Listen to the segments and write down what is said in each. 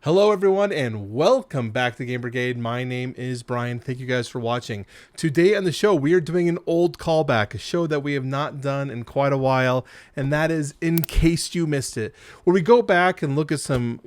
Hello everyone and welcome back to GameBrigade. My name is Brian. Thank you guys for watching. Today on the show we are doing an old callback, a show that we have not done in quite a while, and that is In Case You Missed It, where we go back and look at some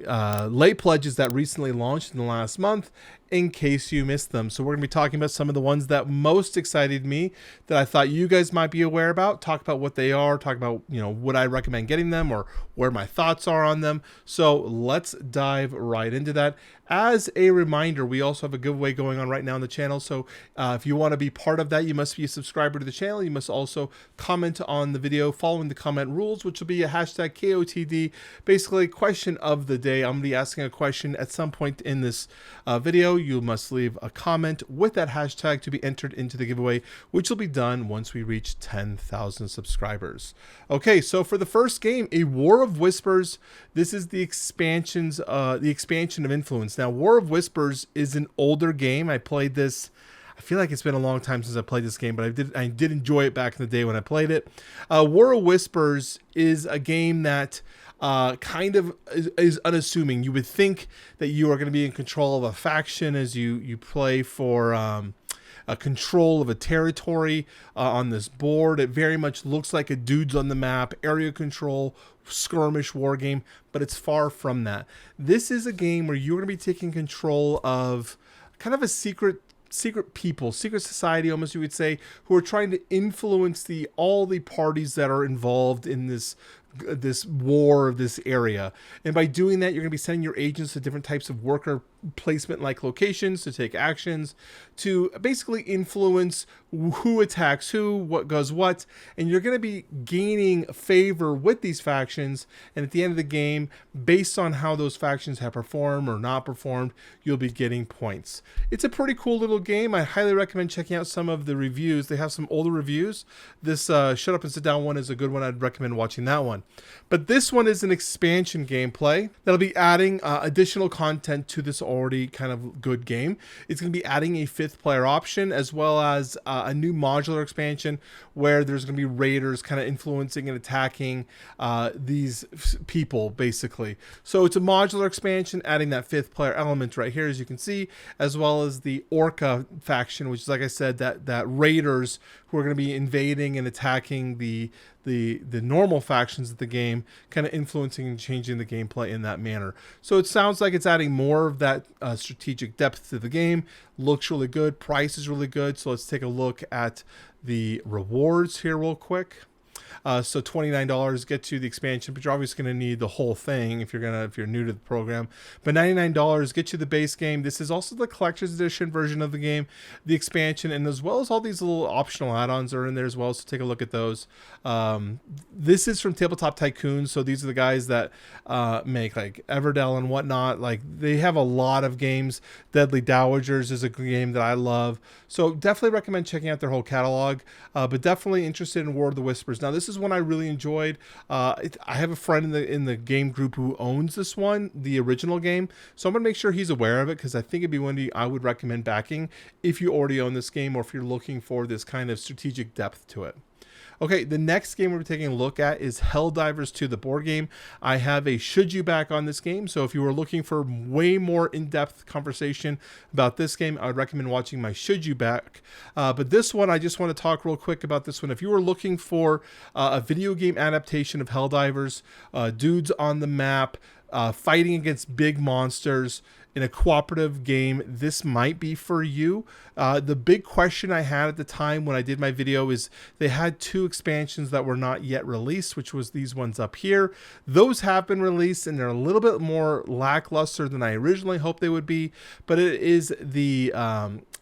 late pledges that recently launched in the last month in case you missed them. So we're going to be talking about some of the ones that most excited me, that I thought you guys might be aware about, talk about what they are, talk about, would I recommend getting them or where my thoughts are on them. So let's dive right into that. As a reminder, we also have a giveaway going on right now on the channel. So if you want to be part of that, you must be a subscriber to the channel. You must also comment on the video following the comment rules, which will be a hashtag KOTD, basically question of the day. I'm going to be asking a question at some point in this video. You must leave a comment with that hashtag to be entered into the giveaway, which will be done once we reach 10,000 subscribers. Okay, so for the first game, A War of Whispers. This is the expansion of Influence. Now, War of Whispers is an older game. I played this. I feel like it's been a long time since I played this game, but I did enjoy it back in the day when I played it. War of Whispers is a game that kind of is unassuming. You would think that you are going to be in control of a faction as you play for a control of a territory on this board. It very much looks like a dudes on the map, area control, skirmish war game, but it's far from that. This is a game where you're going to be taking control of kind of a secret people, secret society almost, you would say, who are trying to influence all the parties that are involved in this war of this area. And by doing that, you're going to be sending your agents to different types of worker placement like locations to take actions to basically influence who attacks who, what goes what, and you're going to be gaining favor with these factions. And at the end of the game, based on how those factions have performed or not performed, you'll be getting points. It's a pretty cool little game. I highly recommend checking out some of the reviews. They have some older reviews. This Shut Up and Sit Down one is a good one. I'd recommend watching that one. But this one is an expansion gameplay that'll be adding additional content to this already kind of good game. It's going to be adding a 5th player option, as well as a new modular expansion where there's going to be raiders kind of influencing and attacking these people, basically. So it's a modular expansion, adding that 5th player element right here, as you can see, as well as the Orca faction, which is, like I said, that raiders who are going to be invading and attacking the normal factions of the game, kind of influencing and changing the gameplay in that manner. So it sounds like it's adding more of that strategic depth to the game. Looks really good. Price is really good. So let's take a look at the rewards here real quick. So $29 gets you the expansion, but you're obviously going to need the whole thing if you're new to the program. But $99 gets you the base game. This is also the collector's edition version of the game, the expansion, and as well as all these little optional add-ons are in there as well. So take a look at those. This is from Tabletop Tycoon, so these are the guys that make like Everdell and whatnot. Like, they have a lot of games. Deadly Dowagers is a game that I love. So definitely recommend checking out their whole catalog. But definitely interested in War of the Whispers. Now, this is one I really enjoyed. I have a friend in the game group who owns this one, the original game. So I'm going to make sure he's aware of it, because I think it'd be one I would recommend backing if you already own this game or if you're looking for this kind of strategic depth to it. Okay, the next game we're taking a look at is Helldivers 2, the board game. I have a should you back on this game, so if you were looking for way more in-depth conversation about this game, I would recommend watching my should you back. But this one, I just want to talk real quick about this one. If you were looking for a video game adaptation of Helldivers, dudes on the map, fighting against big monsters in a cooperative game, this might be for you. The big question I had at the time when I did my video is they had 2 expansions that were not yet released, which was these ones up here. Those have been released, and they're a little bit more lackluster than I originally hoped they would be, but it is the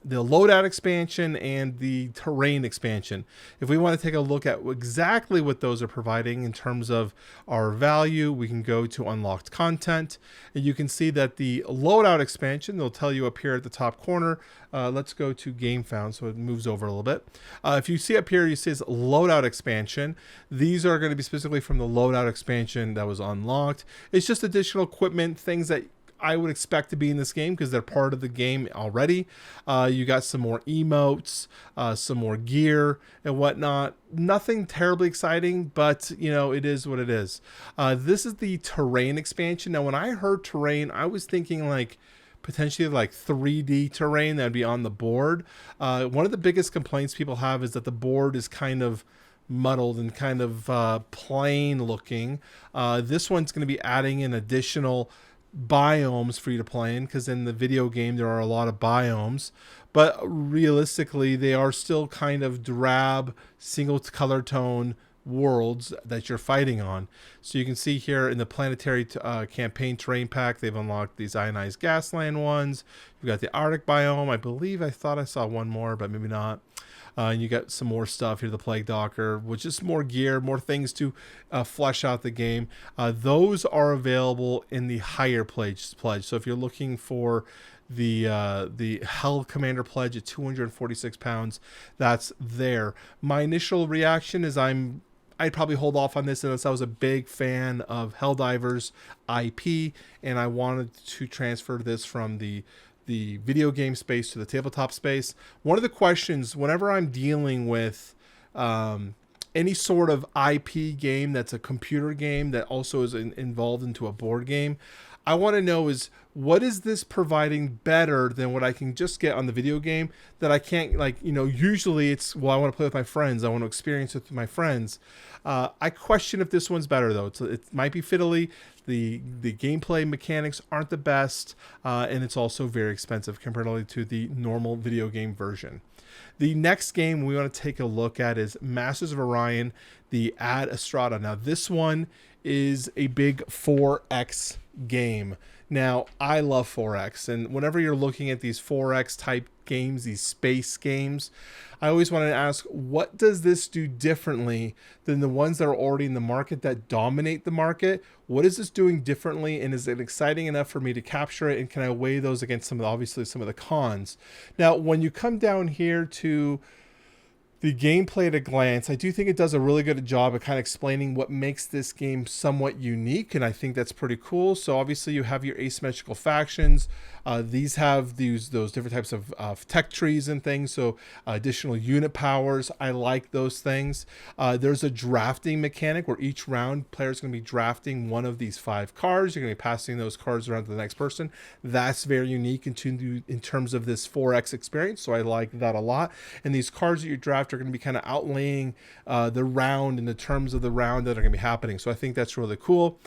loadout expansion and the terrain expansion. If we want to take a look at exactly what those are providing in terms of our value, we can go to unlocked content, and you can see that the loadout expansion, they'll tell you up here at the top corner. Let's go to Gamefound so it moves over a little bit. If you see up here, it says loadout expansion. These are going to be specifically from the loadout expansion that was unlocked. It's just additional equipment, things that I would expect to be in this game because they're part of the game already. You got some more emotes, some more gear and whatnot. Nothing terribly exciting, but you know, it is what it is. This is the terrain expansion. Now, when I heard terrain, I was thinking like potentially like 3D terrain that would be on the board. One of the biggest complaints people have is that the board is kind of muddled and kind of plain looking. This one's going to be adding in additional biomes for you to play in, because in the video game there are a lot of biomes, but realistically they are still kind of drab single color tone worlds that you're fighting on. So you can see here in the planetary campaign terrain pack, they've unlocked these ionized gasland ones. You've got the Arctic biome. I thought I saw one more, but maybe not. And you got some more stuff here, the Plague Docker, which is more gear, more things to flesh out the game. Those are available in the higher pledge. So if you're looking for the Hell Commander pledge at 246 pounds, that's there. My initial reaction is I'd probably hold off on this unless I was a big fan of Helldivers IP and I wanted to transfer this from the video game space to the tabletop space. One of the questions whenever I'm dealing with any sort of IP game that's a computer game that also is involved into a board game, I want to know is, what is this providing better than what I can just get on the video game that I can't, like, you know, usually it's, well, I want to play with my friends. I want to experience it with my friends. I question if this one's better though. It might be fiddly. The gameplay mechanics aren't the best. And it's also very expensive comparatively to the normal video game version. The next game we want to take a look at is Masters of Orion, the Ad Astrada. Now this one is a big 4X game. Now, I love 4X, and whenever you're looking at these 4X type games, these space games, I always want to ask, what does this do differently than the ones that are already in the market that dominate the market? What is this doing differently, and is it exciting enough for me to capture it, and can I weigh those against some of the cons? Now, when you come down here to the gameplay at a glance, I do think it does a really good job of kind of explaining what makes this game somewhat unique, and I think that's pretty cool. So obviously you have your asymmetrical factions. These have those different types of tech trees and things, so additional unit powers. I like those things. There's a drafting mechanic where each round players going to be drafting one of these 5 cards. You're going to be passing those cards around to the next person. That's very unique in terms of this 4X experience, so I like that a lot. And these cards that you draft are going to be kind of outlaying the round in the terms of the round that are going to be happening. So I think that's really cool.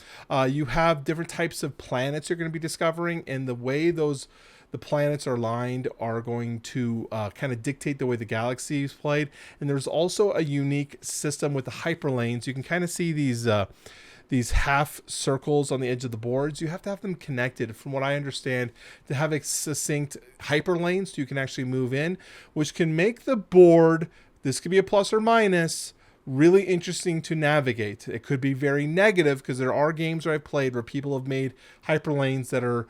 You have different types of planets you're going to be discovering, and the way the planets are lined are going to kind of dictate the way the galaxy is played. And there's also a unique system with the hyperlanes. You can kind of see these half circles on the edge of the boards. You have to have them connected, from what I understand, to have a succinct hyperlane so you can actually move in, which can make the board, this could be a plus or minus, really interesting to navigate. It could be very negative because there are games where I've played where people have made hyperlanes that are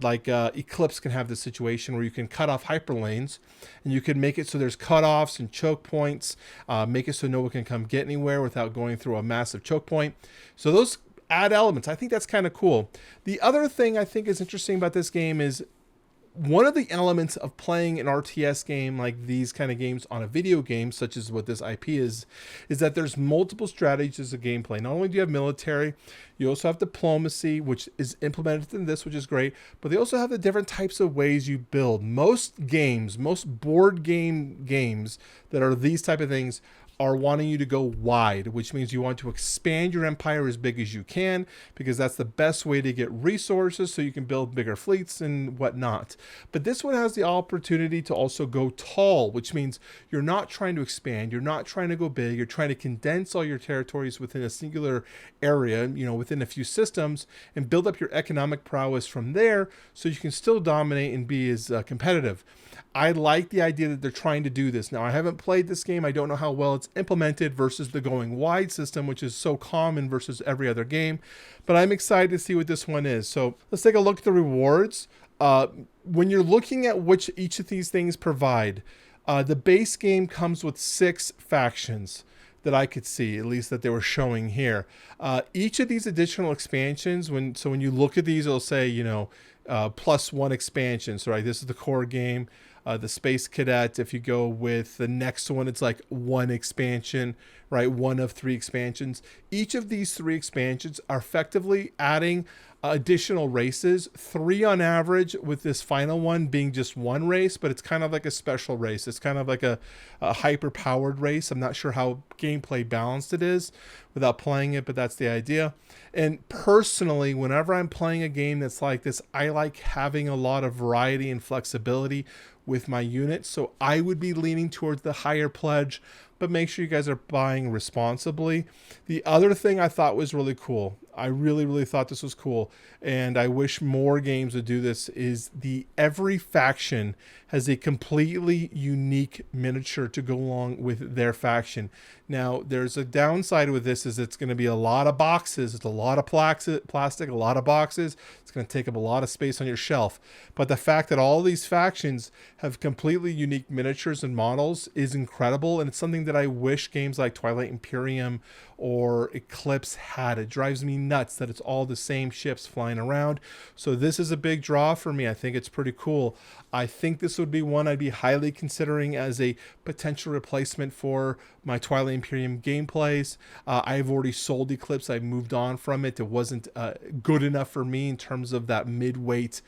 like Eclipse can have this situation where you can cut off hyperlanes, and you can make it so there's cutoffs and choke points, make it so no one can come get anywhere without going through a massive choke point. So those add elements. I think that's kind of cool. The other thing I think is interesting about this game is one of the elements of playing an RTS game like these kind of games on a video game, such as what this IP is that there's multiple strategies of gameplay. Not only do you have military, you also have diplomacy, which is implemented in this, which is great, but they also have the different types of ways you build. Most board games that are these type of things are wanting you to go wide, which means you want to expand your empire as big as you can, because that's the best way to get resources so you can build bigger fleets and whatnot. But this one has the opportunity to also go tall, which means you're not trying to expand, you're not trying to go big, you're trying to condense all your territories within a singular area, within a few systems, and build up your economic prowess from there so you can still dominate and be as competitive. I like the idea that they're trying to do this. Now, I haven't played this game. I don't know how well it's implemented versus the going wide system, which is so common versus every other game. But I'm excited to see what this one is. So let's take a look at the rewards. When you're looking at which each of these things provide, the base game comes with 6 factions that I could see, at least that they were showing here. Each of these additional expansions, when you look at these, it'll say, plus one expansion. So right, this is the core game. The Space Cadet, if you go with the next one, it's like one expansion, right? One of 3 expansions. Each of these 3 expansions are effectively adding additional races, 3 on average, with this final one being just 1 race, but it's kind of like a special race. It's kind of like a hyper powered race. I'm not sure how gameplay balanced it is without playing it, but that's the idea. And personally, whenever I'm playing a game that's like this, I like having a lot of variety and flexibility with my units. So I would be leaning towards the higher pledge, but make sure you guys are buying responsibly. The other thing I thought was really cool, I really thought this was cool, and I wish more games would do this, is every faction has a completely unique miniature to go along with their faction. Now, there's a downside with this, is it's going to be a lot of boxes. It's a lot of plastic, a lot of boxes. It's going to take up a lot of space on your shelf. But the fact that all these factions have completely unique miniatures and models is incredible, and it's something that I wish games like Twilight Imperium or Eclipse had. It drives me nuts that it's all the same ships flying around. So this is a big draw for me. I think it's pretty cool. I think this would be one I'd be highly considering as a potential replacement for my Twilight Imperium gameplays. I've already sold Eclipse. I moved on from it. It wasn't good enough for me in terms of that mid-weight,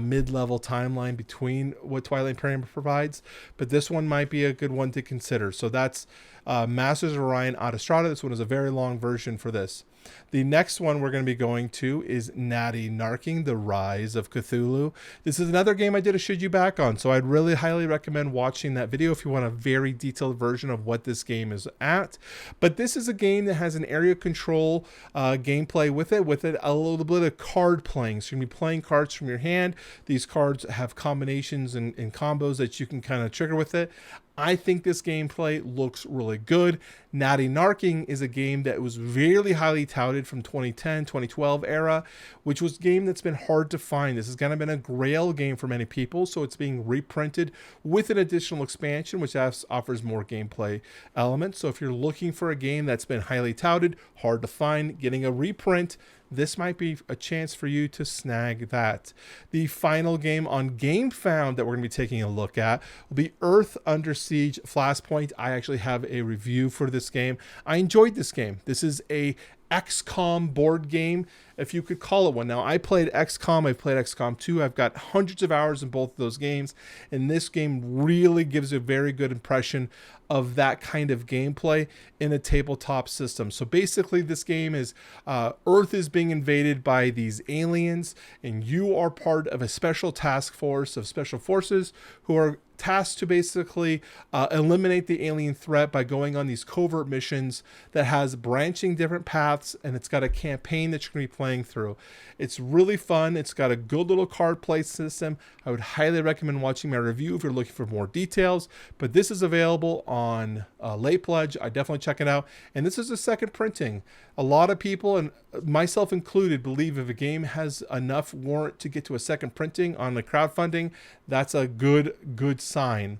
mid-level timeline between what Twilight Imperium provides. But this one might be a good one to consider. So that's Masters of Orion Autostrada. This one is a very long version for this. The next one we're going to be going to is Natty Narking, The Rise of Cthulhu. This is another game I did a Should You Back on, so I'd really highly recommend watching that video if you want a very detailed version of what this game is at. But this is a game that has an area control gameplay with it a little bit of card playing. So you're going to be playing cards from your hand. These cards have combinations and combos that you can kind of trigger with it. I think this gameplay looks really good. Natty Narking is a game that was really highly touted from 2010, 2012 era, which was a game that's been hard to find. This has kind of been a grail game for many people, so it's being reprinted with an additional expansion, which offers more gameplay elements. So if you're looking for a game that's been highly touted, hard to find, getting a reprint, this might be a chance for you to snag that. The final game on Gamefound that we're going to be taking a look at will be Earth Under Siege Flashpoint. I actually have a review for this game. I enjoyed this game. This is a XCOM board game, if you could call it one. Now, I played XCOM, I've played XCOM 2, I've got hundreds of hours in both of those games, and this game really gives a very good impression of that kind of gameplay in a tabletop system. So basically, this game is Earth is being invaded by these aliens, and you are part of a special task force of special forces who are tasked to basically eliminate the alien threat by going on these covert missions that has branching different paths, and it's got a campaign that you're going to be playing through. It's really fun. It's got a good little card play system. I would highly recommend watching my review if you're looking for more details, but this is available on Late Pledge. I definitely check it out, and this is a second printing. A lot of people, and myself included, believe if a game has enough warrant to get to a second printing on the crowdfunding, that's a good sign.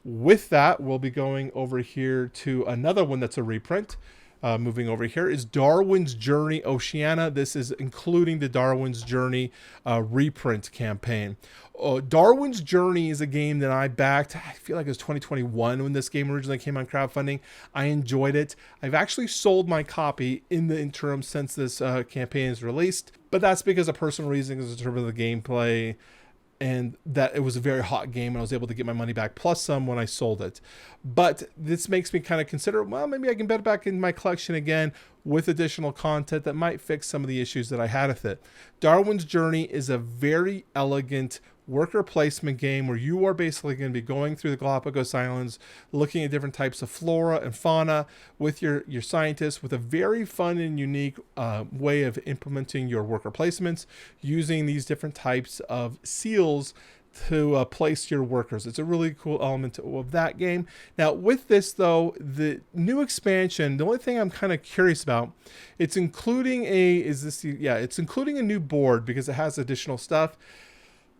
With that, we'll be going over here to another one that's a reprint. Moving over here is Darwin's Journey Oceania. This is including the Darwin's Journey reprint campaign. Darwin's Journey is a game that I backed, I feel like it was 2021 when this game originally came on crowdfunding. I enjoyed it. I've actually sold my copy in the interim since this campaign is released, but that's because of personal reasons in terms of the gameplay, and that it was a very hot game and I was able to get my money back plus some when I sold it. But this makes me kind of consider, well, maybe I can bet it back in my collection again with additional content that might fix some of the issues that I had with it. Darwin's Journey is a very elegant worker placement game where you are basically going to be going through the Galapagos Islands, looking at different types of flora and fauna with your scientists, with a very fun and unique way of implementing your worker placements, using these different types of seals to place your workers. It's a really cool element of that game. Now, with this though, the new expansion, the only thing I'm kind of curious about, it's including it's including a new board because it has additional stuff.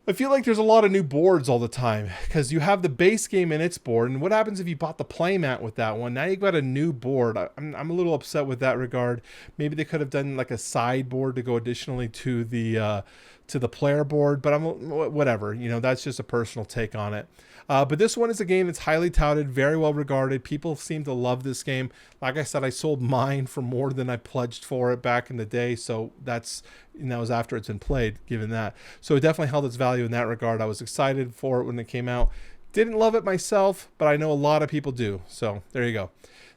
I feel like there's a lot of new boards all the time because you have the base game in its board, and what happens if you bought the playmat with that one? Now you've got a new board. I'm a little upset with that regard. Maybe they could have done like a sideboard to go additionally to the to the player board, but whatever, you know, that's just a personal take on it. But this one is a game that's highly touted, very well regarded. People seem to love this game. Like I said, I sold mine for more than I pledged for it back in the day, so that was after it's been played, given that. So it definitely held its value in that regard. I was excited for it when it came out. Didn't love it myself, but I know a lot of people do. So there you go.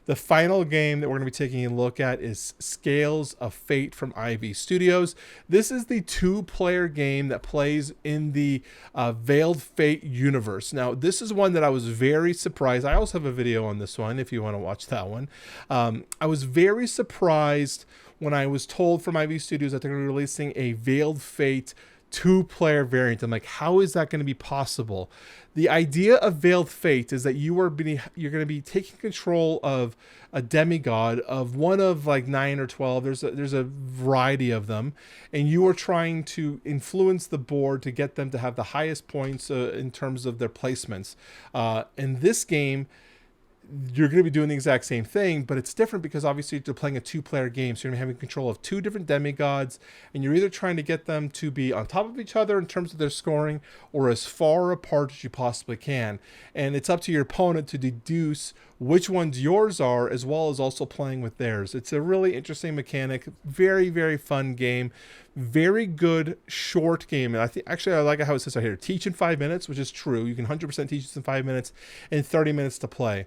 The final game that we're going to be taking a look at is Scales of Fate from Ivy Studios. This is the 2-player game that plays in the Veiled Fate universe. Now, this is one that I was very surprised. I also have a video on this one if you want to watch that one. I was very surprised when I was told from Ivy Studios that they're going to be releasing a Veiled Fate 2-player variant. I'm like, how is that going to be possible? The idea of Veiled Fate is that you're going to be taking control of a demigod, of one of like 9 or 12. There's a variety of them, and you are trying to influence the board to get them to have the highest points in terms of their placements. In this game, you're going to be doing the exact same thing, but it's different because obviously you're playing a 2-player game, so you're going to be having control of 2 different demigods, and you're either trying to get them to be on top of each other in terms of their scoring or as far apart as you possibly can. And it's up to your opponent to deduce which ones yours are, as well as also playing with theirs. It's a really interesting mechanic, very, very fun game, very good short game. And I think actually I like how it says right here, teach in 5 minutes, which is true. You can 100% teach this in 5 minutes and 30 minutes to play.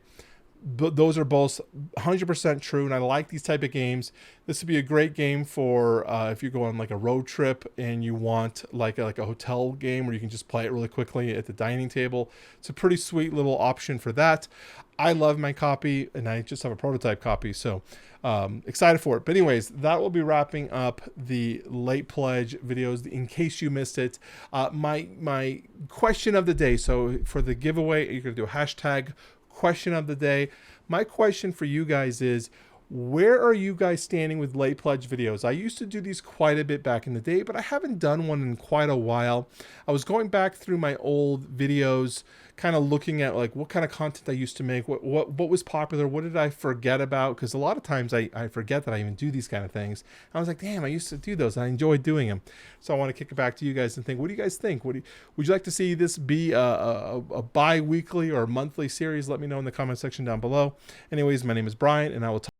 But those are both 100% true, and I like these type of games. This would be a great game for if you go on like a road trip and you want like a hotel game where you can just play it really quickly at the dining table. It's a pretty sweet little option for that. I love my copy, and I just have a prototype copy, so excited for it. But anyways, that will be wrapping up the late pledge videos in case you missed it. My question of the day, so for the giveaway, you're going to do a hashtag question of the day. My question for you guys is, where are you guys standing with late pledge videos? I used to do these quite a bit back in the day, but I haven't done one in quite a while. I was going back through my old videos, kind of looking at like what kind of content I used to make, what was popular, what did I forget about, because a lot of times I forget that I even do these kind of things. I was like, damn, I used to do those. I enjoyed doing them. So I want to kick it back to you guys and think, what do you guys think? Would you like to see this be a bi-weekly or monthly series? Let me know in the comment section down below. Anyways, my name is Brian, and I will talk